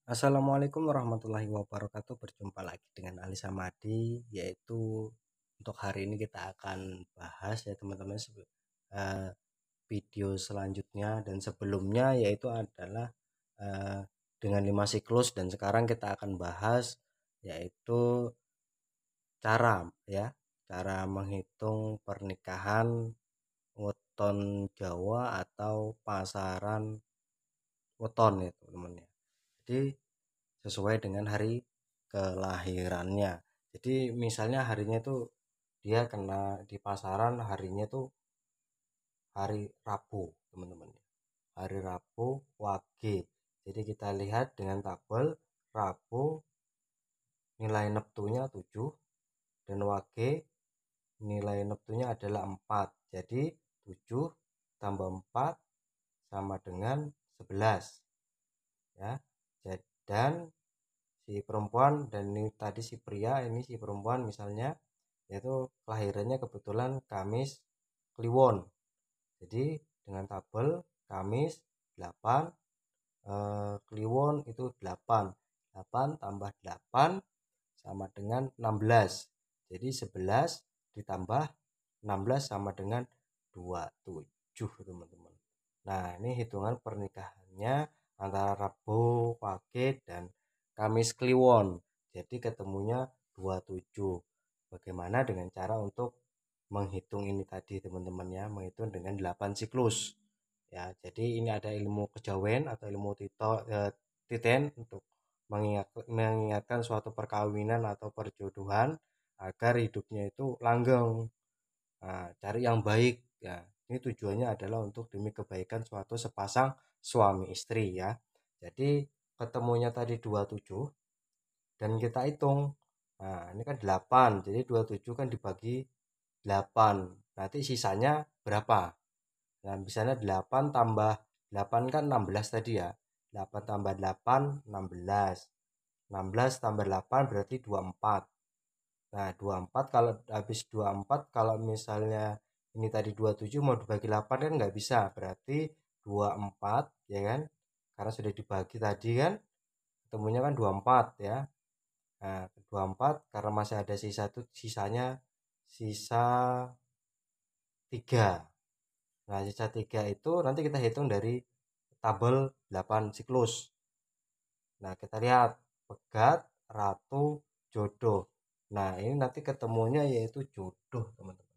Assalamualaikum warahmatullahi wabarakatuh. Berjumpa lagi dengan Ali Samadi, yaitu untuk hari ini kita akan bahas ya teman-teman eh, video selanjutnya dan sebelumnya yaitu adalah eh, dengan 5 siklus, dan sekarang kita akan bahas yaitu cara menghitung pernikahan weton Jawa atau pasaran weton ya teman-teman ya. Jadi sesuai dengan hari kelahirannya. Jadi misalnya harinya itu dia kena di pasaran harinya tuh hari Rabu, teman-teman. Hari Rabu Wage. Jadi kita lihat dengan tabel Rabu nilai neptunya 7 dan Wage nilai neptunya adalah 4. Jadi 7 tambah 4 sama dengan 11 ya. Dan si perempuan dan ini tadi si pria, ini si perempuan misalnya yaitu kelahirannya kebetulan Kamis Kliwon. Jadi dengan tabel Kamis 8, Kliwon itu 8. 8 tambah 8 sama dengan 16. Jadi 11 ditambah 16 sama dengan 27, teman-teman. Nah, ini hitungan pernikahannya antara Rabu Wage dan Kamis Kliwon. Jadi ketemunya 27. Bagaimana dengan cara untuk menghitung ini tadi, teman-teman ya, menghitung dengan 8 siklus. Ya, jadi ini ada ilmu kejawen atau ilmu titen untuk mengingatkan suatu perkawinan atau perjodohan agar hidupnya itu langgeng. Nah, cari yang baik ya. Ini tujuannya adalah untuk demi kebaikan suatu sepasang suami istri ya. Jadi ketemunya tadi 27 dan kita hitung. Nah, ini kan 8. Jadi 27 kan dibagi 8. Nanti sisanya berapa? Nah, misalnya 8 tambah 8 kan 16 tadi ya. 8 tambah 8 16. 16 tambah 8 berarti 24. Nah, 24 kalau habis 24, kalau misalnya ini tadi 27 mau dibagi 8 kan nggak bisa. Berarti 24 ya kan? Karena sudah dibagi tadi kan, ketemunya kan 24 ya. Nah, 24 karena masih ada sisanya sisa 3. Nah, sisa 3 itu nanti kita hitung dari tabel 8 siklus. Nah, kita lihat pegat, ratu, jodoh. Nah, ini nanti ketemunya yaitu jodoh, teman-teman.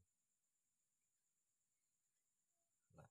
Nah,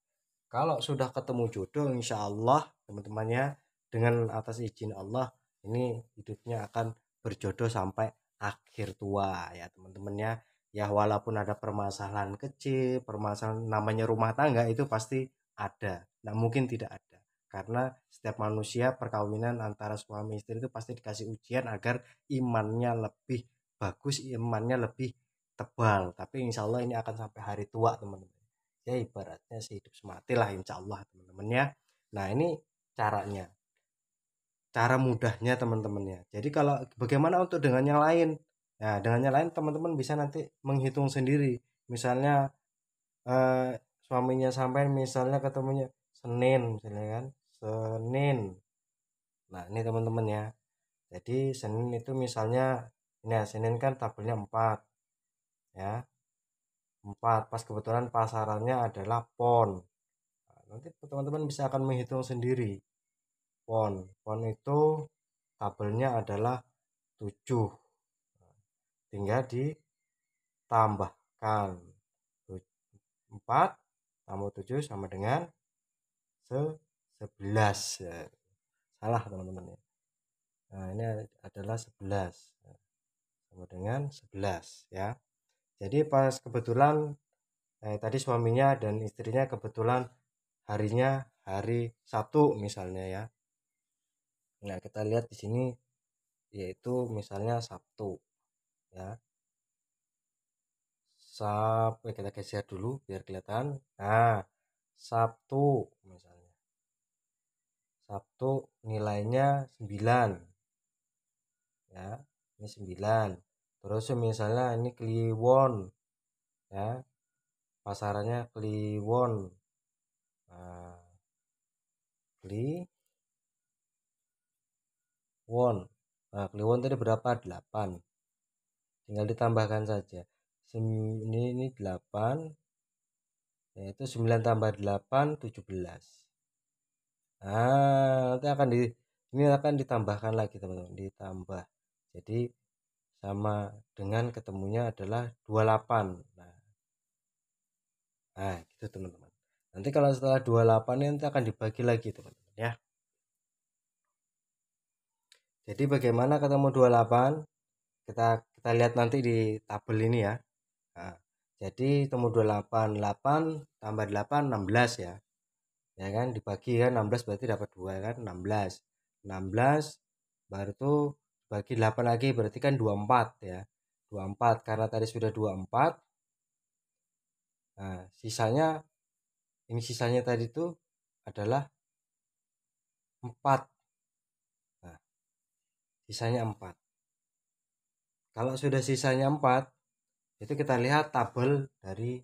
kalau sudah ketemu jodoh, insya Allah, teman-temannya, dengan atas izin Allah, ini hidupnya akan berjodoh sampai akhir tua ya, teman-temannya. Ya, walaupun ada permasalahan kecil, permasalahan namanya rumah tangga itu pasti ada. Nah, mungkin tidak ada. Karena setiap manusia perkawinan antara suami istri itu pasti dikasih ujian agar imannya lebih bagus, imannya lebih tebal. Tapi insya Allah ini akan sampai hari tua, teman-teman. Ya ibaratnya sehidup semati lah insya Allah, teman-teman ya. Nah, ini caranya, cara mudahnya, teman-teman ya. Jadi kalau bagaimana untuk dengan yang lain? Nah, dengan yang lain teman-teman bisa nanti menghitung sendiri. Misalnya eh, suaminya sampai misalnya ketemunya Senin misalnya kan. Senin. Nah, ini teman-teman ya. Jadi Senin itu misalnya ini ya, Senin kan tabelnya 4 ya. 4 pas kebetulan pasarannya adalah pon. Nah, nanti teman-teman bisa akan menghitung sendiri. Pon. Pon itu tabelnya adalah 7. Tinggal ditambahkan 4 tambah 7 sama dengan 11 ya. Salah, teman-teman ya. Nah, ini adalah 11 sama dengan 11 ya. Jadi pas kebetulan tadi suaminya dan istrinya kebetulan harinya hari Sabtu misalnya ya. Nah, kita lihat di sini yaitu misalnya Sabtu ya. Kita geser dulu biar kelihatan. Nah, Sabtu misalnya. Sabtu nilainya 9 ya. Ini 9. Terus misalnya ini Kliwon ya. Pasarannya Kliwon. Nah, won. Nah, kliwon tadi berapa? 8. Tinggal ditambahkan saja. Ini 8, yaitu 9 tambah 8, 17. Nah, nanti ini akan ditambahkan lagi teman-teman, ditambah. Jadi sama dengan ketemunya adalah 28. Nah, gitu teman-teman. Nanti kalau setelah 28 ini nanti akan dibagi lagi teman-teman ya. Jadi bagaimana ketemu 28? Kita lihat nanti di tabel ini ya. Nah, jadi ketemu 28, 8 tambah 8 16 ya. Ya kan dibagi kan 16 berarti dapat 2 kan 16. 16 baru tuh bagi 8 lagi berarti kan 24 ya. 24 karena tadi sudah 24. Nah, sisanya tadi tuh adalah 4. Nah, sisanya 4. Kalau sudah sisanya 4, itu kita lihat tabel dari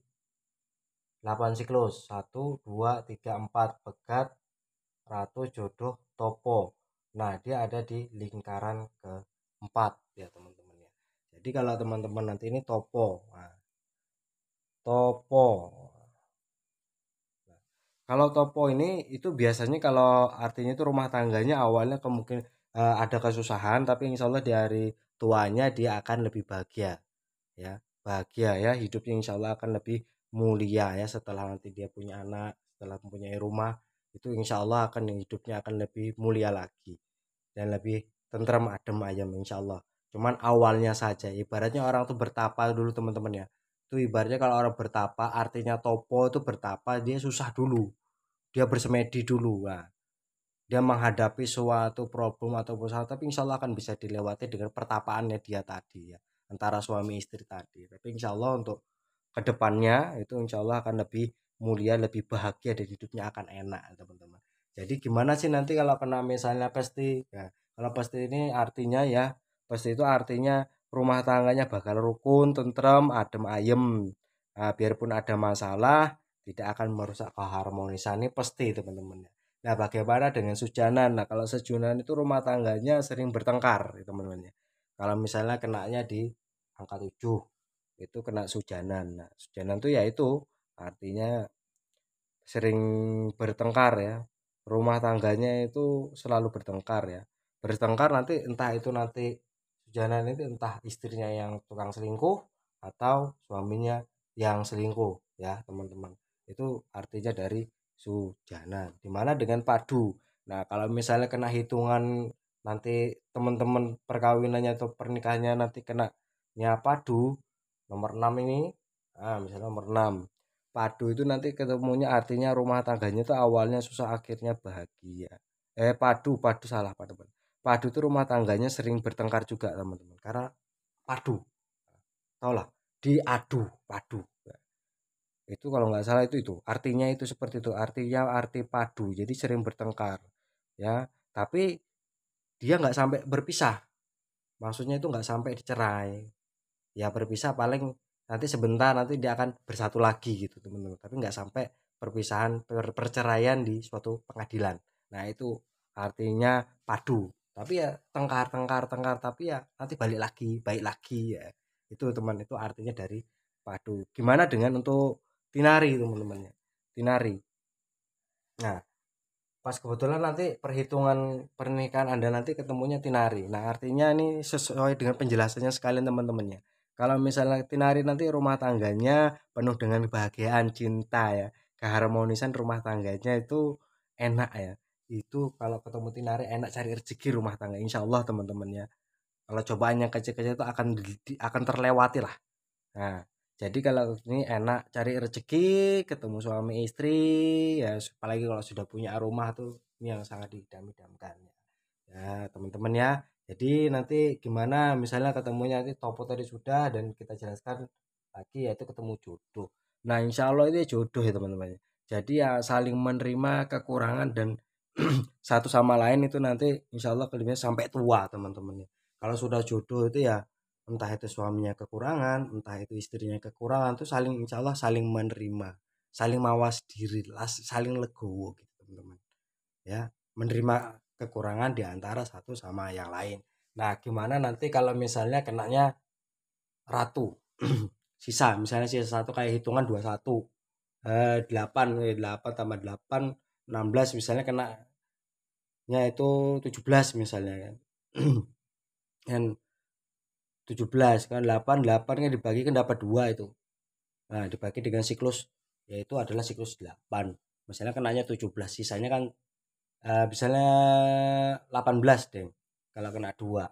8 siklus. 1, 2, 3, 4. Pegat, ratu, jodoh, topo. Nah, dia ada di lingkaran keempat ya teman-teman ya. Jadi kalau teman-teman nanti ini topo. Nah, topo. Nah, kalau topo ini itu biasanya kalau artinya itu rumah tangganya awalnya kemungkinan ada kesusahan, tapi insya Allah di hari tuanya dia akan lebih bahagia. Ya bahagia ya hidupnya insya Allah akan lebih mulia ya setelah nanti dia punya anak, setelah mempunyai rumah, itu insya Allah akan hidupnya akan lebih mulia lagi dan lebih tentram adem ayam insya Allah. Cuman awalnya saja ibaratnya orang tuh bertapa dulu teman-teman ya, itu ibaratnya kalau orang bertapa artinya topo itu bertapa, dia susah dulu, dia bersemedi dulu. Nah, dia menghadapi suatu problem atau usaha tapi insya Allah akan bisa dilewati dengan pertapaannya dia tadi ya, antara suami istri tadi. Tapi insya Allah untuk kedepannya itu insya Allah akan lebih mulia, lebih bahagia dan hidupnya akan enak teman-teman. Jadi gimana sih nanti kalau kena misalnya pesti ya, kalau pesti ini artinya ya, pesti itu artinya rumah tangganya bakal rukun, tentram, adem ayem. Nah, biarpun ada masalah tidak akan merusak keharmonisan ini pasti teman-teman. Nah, bagaimana dengan sujanan? Nah, kalau sujanan itu rumah tangganya sering bertengkar, ya, teman-teman ya. Kalau misalnya kenanya di angka 7, itu kena sujanan. Nah, sujanan itu ya itu artinya sering bertengkar ya. Rumah tangganya itu selalu bertengkar ya. Bertengkar nanti entah itu nanti sujanan itu entah istrinya yang tukang selingkuh atau suaminya yang selingkuh ya, teman-teman. Itu artinya dari sujanan. Dimana dengan padu. Nah, kalau misalnya kena hitungan nanti teman-teman perkawinannya atau pernikahannya nanti kena padu nomor 6 ini, misalnya nomor 6 padu itu nanti ketemunya artinya rumah tangganya itu awalnya susah akhirnya bahagia. Padu padu salah pak teman, padu itu rumah tangganya sering bertengkar juga teman-teman karena padu, tau lah, diadu padu. Itu kalau nggak salah itu artinya itu seperti itu, artinya arti padu jadi sering bertengkar ya, tapi dia nggak sampai berpisah, maksudnya itu nggak sampai dicerai ya, berpisah paling nanti sebentar nanti dia akan bersatu lagi gitu teman-teman, tapi nggak sampai perpisahan perceraian di suatu pengadilan. Nah itu artinya padu, tapi ya tengkar tengkar tengkar tapi ya nanti balik lagi baik lagi ya, itu teman, itu artinya dari padu. Gimana dengan untuk tinari teman-teman ya, tinari. Nah, pas kebetulan nanti perhitungan pernikahan Anda nanti ketemunya tinari. Nah, artinya ini sesuai dengan penjelasannya sekalian teman-temannya. Kalau misalnya tinari nanti rumah tangganya penuh dengan kebahagiaan, cinta ya. Keharmonisan rumah tangganya itu enak ya. Itu kalau ketemu tinari enak cari rezeki rumah tangga. Insya Allah teman-temannya. Kalau cobaan yang kecil-kecil itu akan terlewati lah. Nah, jadi kalau ini enak cari rezeki, ketemu suami istri, ya apalagi kalau sudah punya rumah tuh ini yang sangat didam-damkan. Ya, teman-teman ya. Jadi nanti gimana misalnya ketemunya nanti topo tadi sudah dan kita jelaskan lagi yaitu ketemu jodoh. Nah, insya Allah itu jodoh ya teman-teman. Jadi ya saling menerima kekurangan dan satu sama lain itu nanti insya Allah kelimanya sampai tua teman-teman ya. Kalau sudah jodoh itu ya entah itu suaminya kekurangan, entah itu istrinya kekurangan, tuh saling insya Allah saling menerima, saling mawas diri, saling legowo gitu teman-teman. Ya, menerima kekurangan di antara satu sama yang lain. Nah, gimana nanti kalau misalnya kenanya ratu? Sisa, misalnya sisa satu kayak hitungan 21, 8, 8 tambah 8, 16 misalnya kenanya itu 17 misalnya kan. Kan 17 kan 8, 8 kan dibagi kan dapat 2 itu. Nah, dibagi dengan siklus yaitu adalah siklus 8. Misalnya kenanya 17, sisanya kan misalnya 18 deh. Kalau kena 2.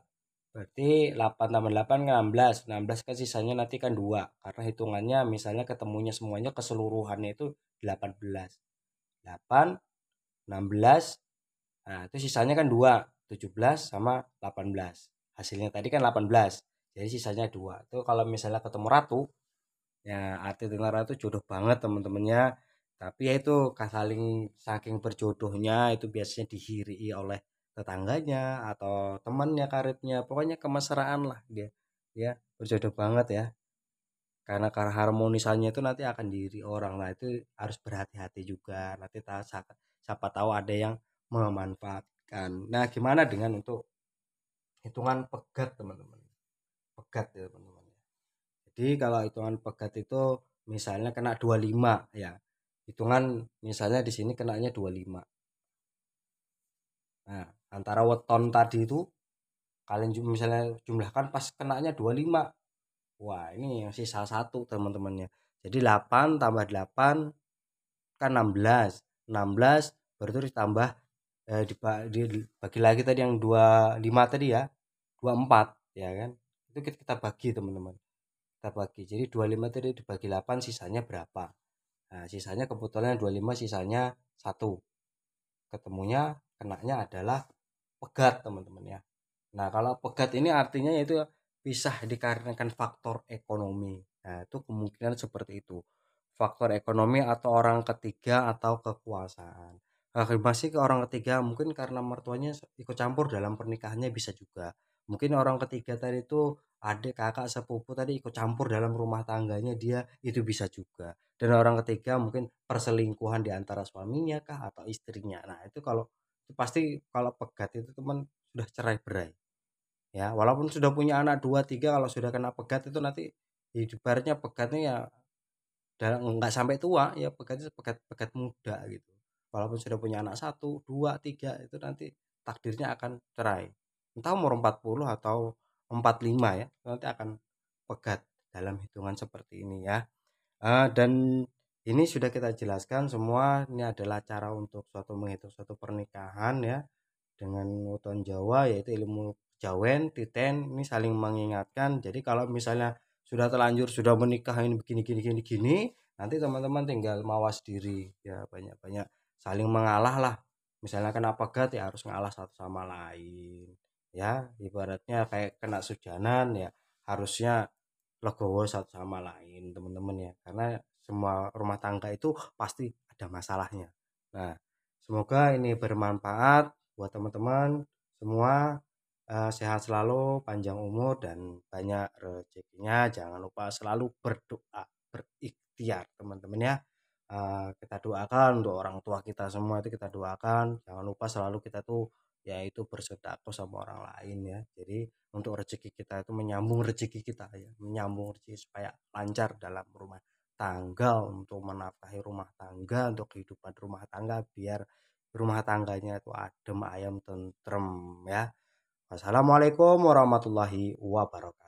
Berarti 8 tambah 8 kan 16. 16 kan sisanya nanti kan 2. Karena hitungannya misalnya ketemunya semuanya keseluruhannya itu 18. 8, 16. Nah, itu sisanya kan 2. 17 sama 18. Hasilnya tadi kan 18. Jadi sisanya 2. Itu kalau misalnya ketemu ratu, ya arti dengar itu jodoh banget teman-temannya. Tapi ya itu saking berjodohnya itu biasanya dihiri oleh tetangganya atau temannya karibnya. Pokoknya kemesraan lah dia. Ya, berjodoh banget ya. Karena harmonisannya itu nanti akan dihiri orang. Nah, itu harus berhati-hati juga. Nanti siapa tahu ada yang memanfaatkan. Nah, gimana dengan untuk hitungan pegat teman-teman? Pegat ya teman-teman. Jadi kalau hitungan pegat itu misalnya kena 25 ya. Hitungan misalnya di sini kenanya 25. Nah, antara weton tadi itu kalian misalnya jumlahkan pas kenanya 25. Wah, ini yang sisa satu teman-temannya. Jadi 8 tambah 8 kan 16. 16 baru itu ditambah dibagi lagi tadi yang 25 tadi ya. 24 ya kan. Itu kita bagi teman-teman. Kita bagi. Jadi 25 tadi dibagi 8 sisanya berapa? Nah, sisanya kebetulan 25 sisanya 1. Ketemunya kenanya adalah pegat, teman-teman ya. Nah, kalau pegat ini artinya yaitu bisa dikarenakan faktor ekonomi. Nah, itu kemungkinan seperti itu. Faktor ekonomi atau orang ketiga atau kekuasaan. Masih ke orang ketiga mungkin karena mertuanya ikut campur dalam pernikahannya bisa juga. Mungkin orang ketiga tadi itu adik, kakak, sepupu tadi ikut campur dalam rumah tangganya dia itu bisa juga. Dan orang ketiga mungkin perselingkuhan di antara suaminya kah atau istrinya. Nah, itu kalau itu pasti kalau pegat itu teman sudah cerai berai. Ya, walaupun sudah punya anak 2 3 kalau sudah kena pegat itu nanti ibaratnya pegatnya ya dalam nggak sampai tua ya pegatnya pegat muda gitu. Walaupun sudah punya anak 1 2 3 itu nanti takdirnya akan cerai. Entah umur 40 atau 45 ya, nanti akan pegat dalam hitungan seperti ini ya. Dan ini sudah kita jelaskan semua, ini adalah cara untuk menghitung suatu pernikahan ya dengan weton Jawa yaitu ilmu Jawen, Titen ini saling mengingatkan. Jadi kalau misalnya sudah terlanjur sudah menikah ini begini gini gini gini, nanti teman-teman tinggal mawas diri ya banyak-banyak saling mengalah lah. Misalnya kena pegat ya harus ngalah satu sama lain. Ya, ibaratnya kayak kena sujanan ya harusnya legowo satu sama lain teman-teman ya. Karena semua rumah tangga itu pasti ada masalahnya. Nah, semoga ini bermanfaat buat teman-teman semua, sehat selalu, panjang umur dan banyak rezekinya. Jangan lupa selalu berdoa, berikhtiar teman-teman ya. Kita doakan untuk orang tua kita semua itu kita doakan. Jangan lupa selalu kita tuh yaitu bersedekah sama orang lain ya. Jadi untuk rezeki kita itu menyambung rezeki kita ya, menyambung rezeki supaya lancar dalam rumah tangga untuk menafkahi rumah tangga, untuk kehidupan rumah tangga biar rumah tangganya itu adem, ayem, tentrem ya. Wassalamualaikum warahmatullahi wabarakatuh.